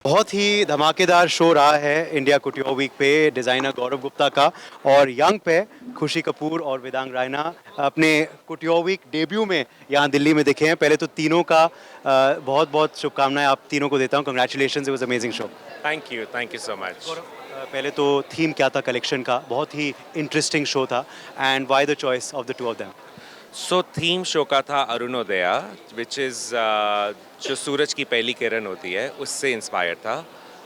बहुत ही धमाकेदार शो रहा है इंडिया कुटियो वीक पे डिज़ाइनर गौरव गुप्ता का और यंग पे खुशी कपूर और वेदांग रायना अपने कुटियो वीक डेब्यू में यहाँ दिल्ली में दिखे हैं। पहले तो तीनों का बहुत बहुत शुभकामनाएं आप तीनों को देता हूँ। Congratulation, it was amazing show. Thank you so much. पहले तो थीम क्या था कलेक्शन का, बहुत ही इंटरेस्टिंग शो था and why the choice of the two of them? So theme show का था अरुणोदया, विच इज़ जो सूरज की पहली किरण होती है उससे इंस्पायर था,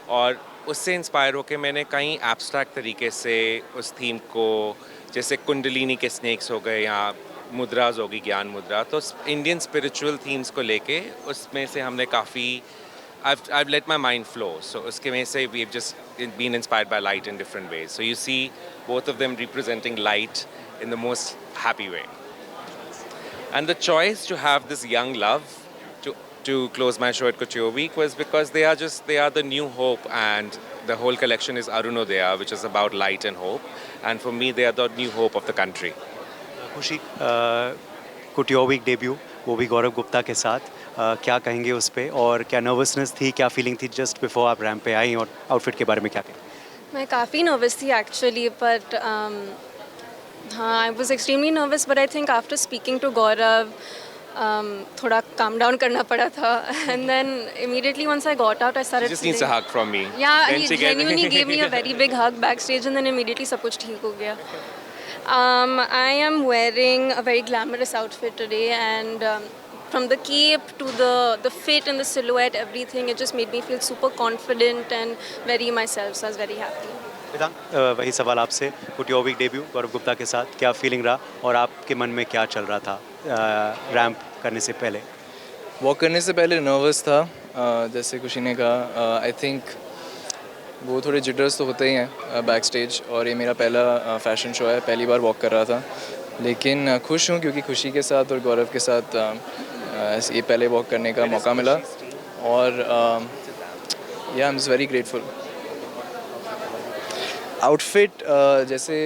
और उससे इंस्पायर होकर मैंने कई एब्स्ट्रैक्ट तरीके से उस थीम को, जैसे कुंडलिनी के स्नेक्स हो गए या मुद्राज होगी, ज्ञान मुद्रा, तो इंडियन स्पिरिचुअल थीम्स को लेके उसमें से हमने काफ़ी I've let my mind flow. So uske mein se we've just been inspired by light in different ways. So you see both of them representing light in the most happy way. And the choice to have this young love to close my show at Couture Week was because they are the new hope, and the whole collection is Arunodaya, which is about light and hope. And for me, they are the new hope of the country. खुशी कुटियो week debut, वो भी गौरव गुप्ता के साथ, क्या कहेंगे उस पे और क्या नर्वसनेस थी, क्या फीलिंग थी जस्ट बिफोर आप रैंप पे आई, और आउटफिट के बारे में क्या कहें? मैं काफ़ी नर्वस थी एक्चुअली, बट हाँ, I was extremely nervous, but I think after speaking to Gaurav थोड़ा काम डाउन करना पड़ा था, and then immediately once I got out I started She just needs a hug from me. Yeah, Then he she gave- genuinely gave me a very big hug backstage, and then immediately सब कुछ ठीक हो गया. I am wearing a very glamorous outfit today, and from the cape to the fit and the silhouette, everything, it just made me feel super confident and very myself, so I was very happy. Vedang, वही सवाल आपसे, कुटियो week debut गौरव गुप्ता के साथ, क्या feeling रहा और आपके मन में क्या चल रहा था रैंप करने से पहले? वॉक करने से पहले नर्वस था, जैसे खुशी ने कहा। आई थिंक वो थोड़े जिटर्स तो होते ही हैं बैक स्टेज, और ये मेरा पहला फैशन शो है, पहली बार वॉक कर रहा था, लेकिन खुश हूँ क्योंकि खुशी के साथ और गौरव के साथ ये पहले वॉक करने का मौका मिला, और या I am very grateful. Outfit जैसे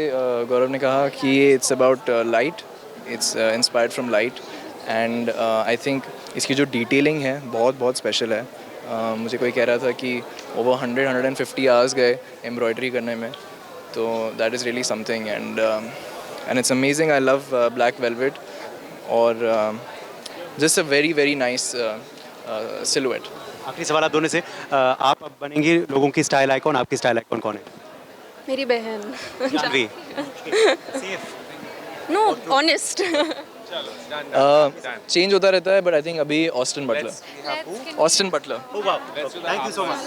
गौरव ने कहा कि ये it's about light, it's inspired from light, and I think इसकी जो डिटेलिंग है बहुत बहुत स्पेशल है। मुझे कोई कह रहा था कि ओवर 150 आवर्स गए एम्ब्रॉयडरी करने में, तो that is really something, and it's amazing. I love black velvet, और just a very very nice silhouette. आखिरी सवाल आप दोनों से, आप अब बनेंगी लोगों की स्टाइल आइकॉन, आपकी स्टाइल आइकॉन कौन है? मेरी बहन। जानवी। No, honest. चेंज होता रहता है, बट आई थिंक अभी Austin Butler. Austin Butler. Thank you so much.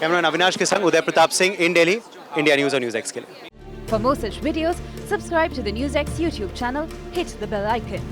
Cameraman Avinash के संग उदय प्रताप सिंह इन दिल्ली, इंडिया न्यूज़ और न्यूज़ एक्स के लिए। For more such videos, subscribe to the NewsX YouTube channel, hit the bell icon.